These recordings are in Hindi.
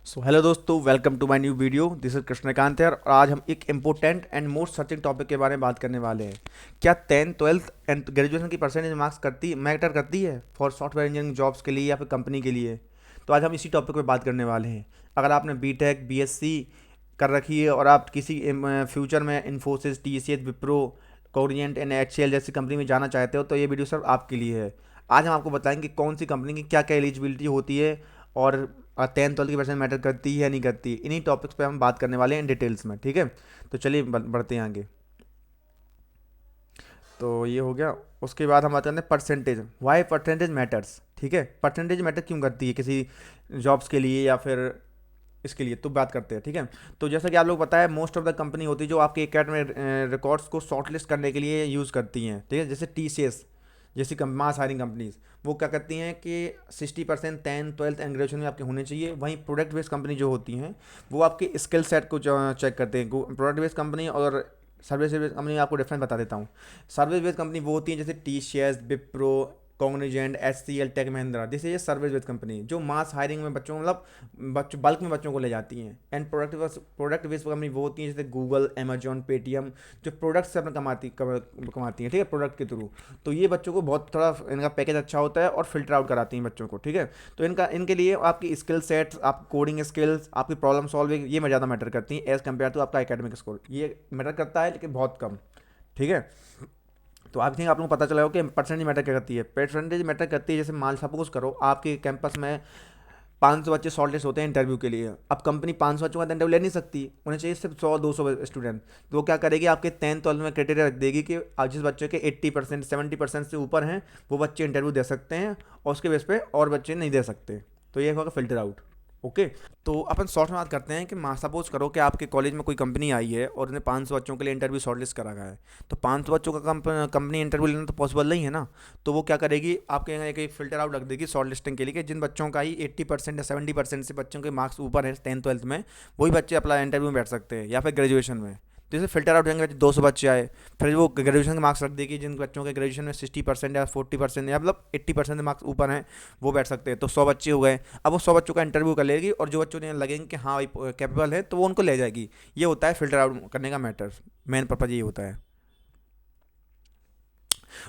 सो हेलो दोस्तों, welcome to my new video. This is Krishnakant है और आज हम एक important and most searching topic के बारे में बात करने वाले हैं। क्या 10th 12th एंड ग्रेजुएशन की परसेंटेज मार्क्स मैटर करती है फॉर सॉफ्टवेयर इंजीनियरिंग जॉब्स के लिए या फिर कंपनी के लिए? तो आज हम इसी टॉपिक पे बात करने वाले हैं। अगर आपने बीटेक बीएससी कर रखी है और आप किसी फ्यूचर में इन्फोसिस, टीसीएस, विप्रो, कोरिएंट एंड एचसीएल जैसी कंपनी में जाना चाहते हो तो ये वीडियो सिर्फ आपके लिए है। आज हम आपको बताएंगे कौन सी कंपनी की क्या क्या एलिजिबिलिटी होती है और 10th 12th की परसेंट मैटर करती है या नहीं करती। इन्हीं टॉपिक्स पे हम बात करने वाले हैं इन डिटेल्स में, ठीक है। तो चलिए बढ़ते हैं आगे। तो ये हो गया। उसके बाद हम बात करते हैं परसेंटेज, वाई परसेंटेज मैटर्स। ठीक है, परसेंटेज मैटर क्यों करती है किसी जॉब्स के लिए या फिर इसके लिए, तो बात करते हैं, ठीक है। तो जैसा कि आप लोग पता है, मोस्ट ऑफ द कंपनी होती है जो आपके एकेडमिक रिकॉर्ड्स को शॉर्टलिस्ट करने के लिए यूज़ करती हैं, ठीक है। जैसे टीसीएस जैसी मास हायरिंग कंपनीज, वो क्या करती हैं कि 60% 10th 12th एंड ग्रेजुएशन में आपके होने चाहिए। वहीं प्रोडक्ट बेस्ड कंपनी जो होती हैं वो आपके स्किल सेट को चेक करते हैं। प्रोडक्ट बेस्ड कंपनी और सर्विस बेस्ड कंपनी में आपको डिफरेंस बता देता हूँ। सर्विस बेस्ड कंपनी वो होती है जैसे TCS, Wipro, Cognizant, HCL, Tech Mahindra. This is ये सर्विस बेस्ड कंपनी जो मास हायरिंग में बच्चों मतलब बच्चों बल्क में बच्चों को ले जाती हैं। एंड प्रोडक्ट बेस्ड कंपनी वो होती है जैसे गूगल, अमेजॉन, पेटीएम, जो प्रोडक्ट से अपना कमाती हैं, ठीक है, प्रोडक्ट के थ्रू। तो ये बच्चों को बहुत थोड़ा इनका पैकेज अच्छा होता है और फिल्टर आउट कराती हैं बच्चों को, ठीक है। तो इनके लिए आपकी स्किल सेट्स, आप कोडिंग स्किल्स, आपकी प्रॉब्लम सॉल्विंग, ये ज़्यादा मैटर करती हैं एज़ कम्पेयर टू आपका एकेडमिक स्कोर। ये मैटर करता है लेकिन बहुत कम, ठीक है। तो आई थिंक आप लोगों को पता चला हो कि परसेंटेज मैटर क्या करती है। परसेंटेज मैटर करती है, जैसे मान सपोज करो आपके कैंपस में 500 बच्चे शॉर्ट लिस्ट होते हैं इंटरव्यू के लिए। अब कंपनी 500 बच्चों का इंटरव्यू ले नहीं सकती, उन्हें चाहिए सिर्फ 100 200 स्टूडेंट। तो वो क्या करेगी, आपके 10th 12th में क्राइटेरिया रख देगी कि आप जिस बच्चे के 80% 70% से ऊपर हैं वो बच्चे इंटरव्यू दे सकते हैं और उसके बेस पे और बच्चे नहीं दे सकते। तो ये होगा फिल्टर आउट, ओके। तो अपन शॉर्ट में बात करते हैं कि सपोज करो कि आपके कॉलेज में कोई कंपनी आई है और उसने 500 बच्चों के लिए इंटरव्यू शॉर्टलिस्ट करा गया है। तो 500 बच्चों का कंपनी इंटरव्यू लेना तो पॉसिबल नहीं है ना। तो वो क्या करेगी, आपके यहाँ एक फिल्टर आउट रख देगी शॉर्ट लिस्टिंग के लिए कि जिन बच्चों का ही 80% या 70% से बच्चों के मार्क्स ऊपर है 10th 12th में, वही बच्चे अपना इंटरव्यू में बैठ सकते हैं या फिर ग्रेजुएशन में। तो जैसे फिल्टर आउट होंगे 200 बच्चे आए, फिर वो ग्रेजुएशन के मार्क्स रख देगी जिन बच्चों के ग्रेजुएशन में 60% या 40% या मतलब 80% मार्क्स ऊपर हैं वो बैठ सकते हैं। तो 100 बच्चे हो गए। अब वो 100 बच्चों का इंटरव्यू कर लेगी और जो बच्चों ने लगेंगे कि हाँ भाई कैपेबल है तो वो उनको ले जाएगी। ये होता है फिल्टर आउट करने का मैटर, मेन पर्पज ये होता है।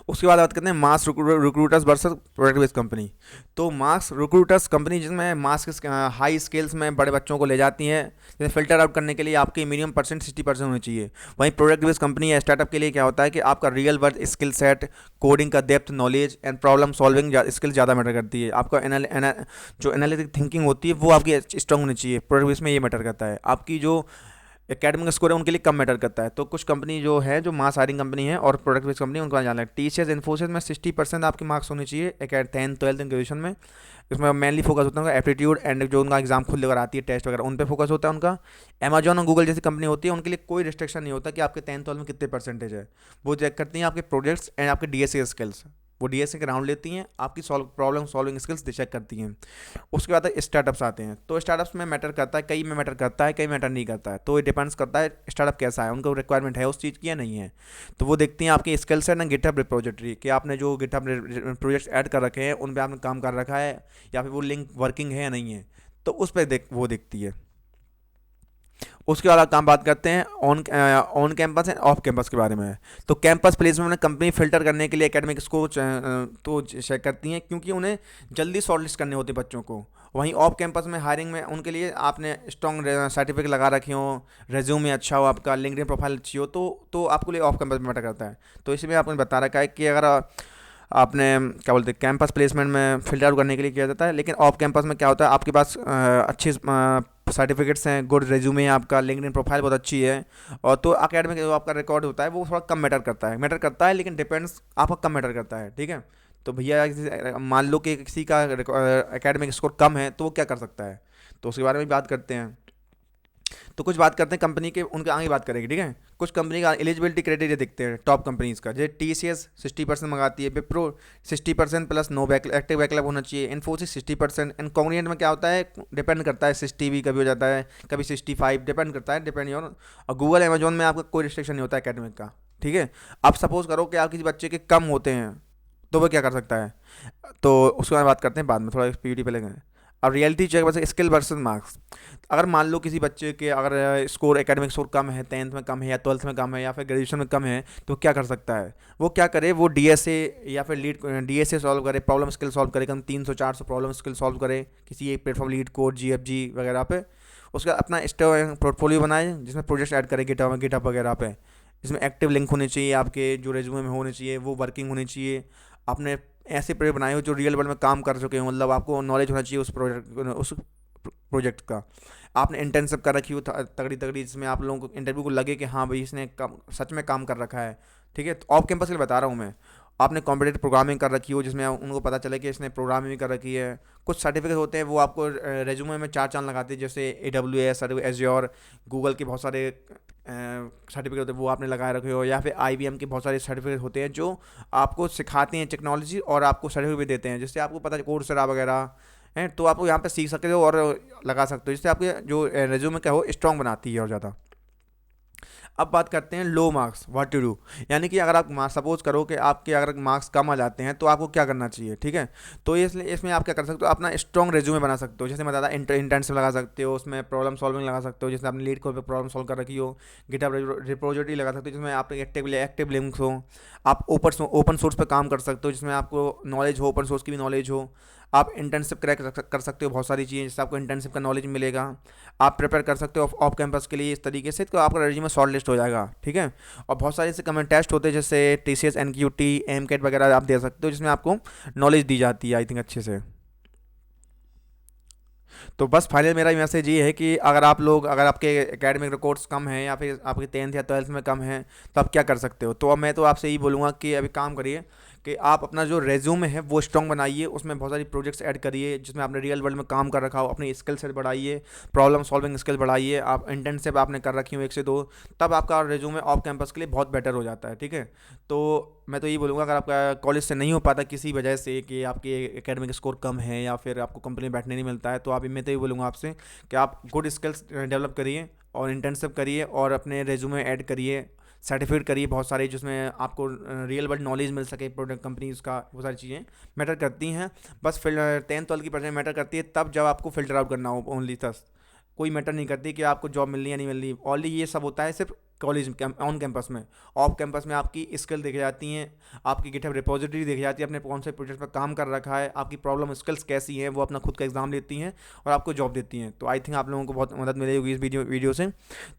उसके बाद बात करते हैं mass recruiters versus product based company. तो मास रिक्रूटर्स कंपनी जिसमें मास हाई स्केल्स में बड़े बच्चों को ले जाती हैं, जैसे फिल्टर आउट करने के लिए आपकी मिनिमम परसेंट 60% होनी चाहिए। वहीं प्रोडक्ट बेस्ड कंपनी या स्टार्टअप के लिए क्या होता है कि आपका real world skill set, coding का depth knowledge and problem solving skill ज़्यादा मैटर करती है। आपका जो एनालिटिक थिंकिंग होती है वो आपकी स्ट्रांग होनी चाहिए। प्रोडक्ट बेस्ड में ये मैटर करता है। आपकी जो एकेडमिक स्कोर है उनके लिए कम मैटर करता है। तो कुछ कंपनी जो है जो मास हायरिंग कंपनी है और प्रोडक्ट बेस्ड कंपनी, उनको जाना है। टीसीएस, इन्फोसिस में 60% आपके मार्क्स होने चाहिए 10th 12th ग्रेजुएशन में। इसमें मेनली फोकस होता है उनका एप्टीट्यूड एंड जो उनका एग्जाम खुद लेकर आती है टेस्ट वगैरह, उन पे फोकस होता है उनका। अमेजॉन और गूगल जैसी कंपनी होती है उनके लिए कोई रिस्ट्रिक्शन नहीं होता कि आपके 10th 12th में कितने परसेंटेज है। वो चेक करती हैं आपके प्रोजेक्ट्स एंड आपके डीएसए स्किल्स। वो डीएसए के राउंड लेती हैं, आपकी प्रॉब्लम सॉल्विंग स्किल्स चेक करती हैं। उसके बाद स्टार्टअप्स आते हैं। तो स्टार्टअप्स में मैटर करता है, कई में मैटर करता है, कई मैटर नहीं करता है। तो ये डिपेंड्स करता है स्टार्टअप कैसा है, उनको रिक्वायरमेंट है उस चीज़ की या नहीं है। तो वो देखती हैं आपकी स्किल्स है ना गिटहब रिपोजिटरी, कि आपने जो गिटहब प्रोजेक्ट्स ऐड कर रखे हैं उन पर आपने काम कर रखा है या फिर वो लिंक वर्किंग है या नहीं है। तो उस पर वो देखती है। उसके बाद काम बात करते हैं on campus end off campus के बारे में। तो कैंपस प्लेसमेंट में कंपनी फिल्टर करने के लिए एकेडमिक्स को तो चेक करती हैं क्योंकि उन्हें जल्दी शॉर्टलिस्ट करने होते बच्चों को। वहीं ऑफ कैंपस में हायरिंग में उनके लिए आपने स्ट्रॉन्ग सर्टिफिकेट लगा रखे हो, रेज्यूमे अच्छा हो, आपका लिंक्डइन प्रोफाइल अच्छी हो, तो आपके लिए ऑफ कैंपस में मैटर करता है। तो इसमें आपने बता रखा है कि अगर आपने क्या बोलते हैं कैंपस प्लेसमेंट में फिल्टर आउट करने के लिए किया जाता है, लेकिन ऑफ कैंपस में क्या होता है, आपके पास अच्छी सर्टिफिकेट्स हैं, गुड रेज्यूमे है, आपका लिंक्डइन प्रोफाइल बहुत अच्छी है, और तो अकेडमिक जो आपका रिकॉर्ड होता है वो थोड़ा कम मैटर करता है लेकिन डिपेंड्स आपका कम मैटर करता है, ठीक है। तो भैया मान लो कि किसी का एकेडमिक स्कोर कम है तो वो क्या कर सकता है, तो उसके बारे में भी बात करते हैं। तो कुछ बात करते हैं कंपनी के, उनके आगे बात करेंगे, ठीक है। कुछ कंपनी का एलिजिबिलिटी क्राइटेरिया देखते हैं टॉप कंपनीज का। जैसे टीसीएस 60% मंगाती है, Wipro 60% plus no active backlog होना चाहिए, इन्फोसिस 60%। एंड कॉग्निजेंट में क्या होता है, डिपेंड करता है 60 भी कभी हो जाता है, कभी 65, डिपेंड करता है, डिपेंड ऑन। और गूगल अमेजोन में आपका कोई रिस्ट्रिक्शन नहीं होता एकेडमिक का, ठीक है। अब सपोज करो कि आप किसी बच्चे के कम होते हैं तो वह क्या कर सकता है, तो उसके बारे में बात करते हैं बाद में, थोड़ा पीपीटी पे लेंगे। अब रियलिटी चेक बस स्किल वर्सेस मार्क्स। अगर मान लो किसी बच्चे के अगर स्कोर एकेडमिक स्कोर कम है, 10th में कम है या 12th में कम है या फिर ग्रेजुएशन में कम है, तो क्या कर सकता है? वो क्या करे, वो डीएसए या फिर लीड डीएसए सॉल्व करे, प्रॉब्लम स्किल सॉल्व करे, कम 300-400 प्रॉब्लम स्किल सॉल्व करे किसी एक प्लेटफॉर्म, लीड कोड, जीएफजी वगैरह पे। उसका अपना पोर्टफोलियो बनाए जिसमें प्रोजेक्ट ऐड करे गिटहब वगैरह पे, जिसमें एक्टिव लिंक होने चाहिए आपके जो रेज्यूमे में होने चाहिए, वो वर्किंग होनी चाहिए। आपने ऐसे प्रोजेक्ट बनाए हो जो रियल वर्ल्ड में काम कर चुके हो, मतलब आपको नॉलेज होना चाहिए उस प्रोजेक्ट का। आपने इंटर्नशिप कर रखी हो तगड़ी तगड़ी, जिसमें आप लोगों को इंटरव्यू को लगे कि हाँ भाई इसने सच में काम कर रखा है, ठीक है। तो ऑफ कैंपस के लिए बता रहा हूँ मैं। आपने कॉम्पिटेटिव प्रोग्रामिंग कर रखी हो जिसमें उनको पता चले कि इसने प्रोग्रामिंग भी कर रखी है। कुछ सर्टिफिकेट होते हैं वो आपको रेज्यूमे में चार चांद लगाते हैं, जैसे AWS, एज्योर, गूगल के बहुत सारे सर्टिफिकेट होते हैं वो आपने लगाए रखे हो, या फिर IBM के बहुत सारे सर्टिफिकेट होते हैं जो आपको सिखाते हैं टेक्नोलॉजी और आपको सर्टिफिकेट भी देते हैं, जिससे आपको पता कोर्सेरा वगैरह हैं, तो आप यहाँ पे सीख सकते हो और लगा सकते हो, जिससे आपके जो रेज्यूमे क्या हो स्ट्रॉन्ग बनाती है और ज़्यादा। अब बात करते हैं low marks, what to do. यानी कि अगर आप सपोज करो कि आपके अगर मार्क्स कम आ जाते हैं तो आपको क्या करना चाहिए, ठीक है। तो इसलिए इसमें आप क्या कर सकते हो, अपना स्ट्रॉन्ग रेज्यूमे बना सकते हो। जैसे मैं बताया इंटर्नशिप लगा सकते हो, उसमें प्रॉब्लम सॉल्विंग लगा सकते हो, जैसे आपने लीड कोड पे प्रॉब्लम सॉल्व कर रखी हो। गिटहब रिपोजिटरी लगा सकते हो जिसमें आप एक्टिव लिंक्स हो। आप ओपन सोर्स पे काम कर सकते हो जिसमें आपको नॉलेज हो, ओपन सोर्स की भी नॉलेज हो। आप इंटर्नशिप क्रैक कर सकते हो बहुत सारी चीज़ें जिससे आपको इंटर्नशिप का नॉलेज मिलेगा। आप प्रिपेयर कर सकते हो ऑफ कैंपस के लिए इस तरीके से, तो आपका रेज्यूमे शॉर्ट लिस्ट हो जाएगा, ठीक है। और बहुत सारे ऐसे कमेंट टेस्ट होते हैं जैसे TCS, NQT, MCAT वगैरह आप दे सकते हो जिसमें आपको नॉलेज दी जाती है आई थिंक अच्छे से। तो बस फाइनल मेरा मैसेज ये है कि अगर आपके एकेडमिक रिकॉर्ड्स कम हैं या फिर आपके 10th या 12th में कम हैं, तो आप क्या कर सकते हो। तो अब मैं तो आपसे यही बोलूँगा कि अभी काम करिए कि आप अपना जो रेज्यूमे है वो स्ट्रॉन्ग बनाइए, उसमें बहुत सारी प्रोजेक्ट्स ऐड करिए जिसमें आपने रियल वर्ल्ड में काम कर रखा हो, अपनी स्किल सेट बढ़ाइए, प्रॉब्लम सॉल्विंग स्किल बढ़ाइए। आप इंटर्नशिप आपने कर रखी हो 1 से 2, तब आपका रेज्यूमे ऑफ कैंपस के लिए बहुत बेटर हो जाता है, ठीक है। तो मैं तो यही बोलूँगा अगर आपका कॉलेज से नहीं हो पाता किसी वजह से कि आपके एकेडमिक स्कोर कम है या फिर आपको कंपनी में बैठने नहीं मिलता है, तो आप मैं तो यही बोलूँगा आपसे कि आप गुड स्किल्स डेवलप करिए और इंटर्नशिप करिए और अपने रेज्यूमे ऐड करिए, सर्टिफिकेट करिए बहुत सारे जिसमें आपको रियल वर्ल्ड नॉलेज मिल सके, प्रोडक्ट कंपनीज का, वो सारी चीज़ें मैटर करती हैं। बस 10th 12th की परसेंट मैटर करती है तब जब आपको फिल्टर आउट करना हो ओनली, तब कोई मैटर नहीं करती कि आपको जॉब मिलनी है नहीं मिलनी। ओनली ये सब होता है सिर्फ कॉलेज ऑन कैंपस में। ऑफ कैंपस में आपकी स्किल देखी जाती हैं, आपकी गिटहब रिपोजिटरी देखी जाती है, आपने कौन से प्रोजेक्ट पर काम कर रखा है, आपकी प्रॉब्लम स्किल्स कैसी हैं, वो अपना खुद का एग्जाम लेती हैं और आपको जॉब देती हैं। तो आई थिंक आप लोगों को बहुत मदद मिलेगी इस वीडियो से।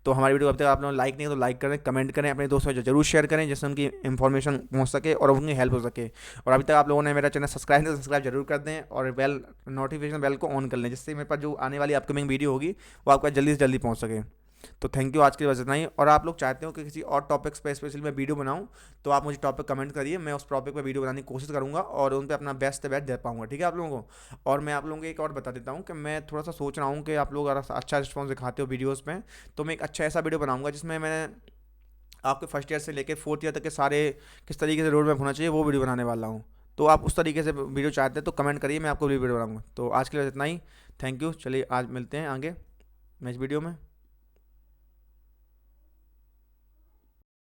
तो हमारी वीडियो अब तक आप लोग लाइक नहीं तो लाइक करें, कमेंट करें, अपने दोस्तों से जरूर शेयर करें जिससे उनकी इन्फॉर्मेशन पहुँच सके और उनकी हेल्प हो सके। और अभी तक आप लोगों ने मेरा चैनल सब्सक्राइब नहीं तो सब्सक्राइब जरूर कर दें और नोटिफिकेशन बेल को ऑन कर लें, जिससे मेरे पास जो आने वाली अपकमिंग वीडियो होगी वो आपका जल्दी से जल्दी पहुँच सके। तो थैंक यू, आज के लिए बस इतना ही। और आप लोग चाहते हो कि किसी और टॉपिक्स पे स्पेशली मैं वीडियो बनाऊं, तो आप मुझे टॉपिक कमेंट करिए, मैं उस टॉपिक पे वीडियो बनाने की कोशिश करूंगा और उन पे अपना बेस्ट दे पाऊंगा, ठीक है आप लोगों को। और मैं आप लोगों को एक और बता देता हूं कि मैं थोड़ा सा सोच रहा हूं कि आप लोग अगर अच्छा रिस्पॉन्स दिखाते हो वीडियोज़ में, तो मैं एक अच्छा ऐसा वीडियो बनाऊँगा जिसमें मैं आपके फर्स्ट ईयर से लेकर 4th ईयर तक के सारे किस तरीके से रोड मैप होना चाहिए वो वीडियो बनाने वाला हूँ। तो आप उस तरीके से वीडियो चाहते हैं तो कमेंट करिए, मैं आपको वीडियो बनाऊँगा। तो आज के लिए इतना ही, थैंक यू। चलिए आज मिलते हैं आगे नेक्स्ट वीडियो में।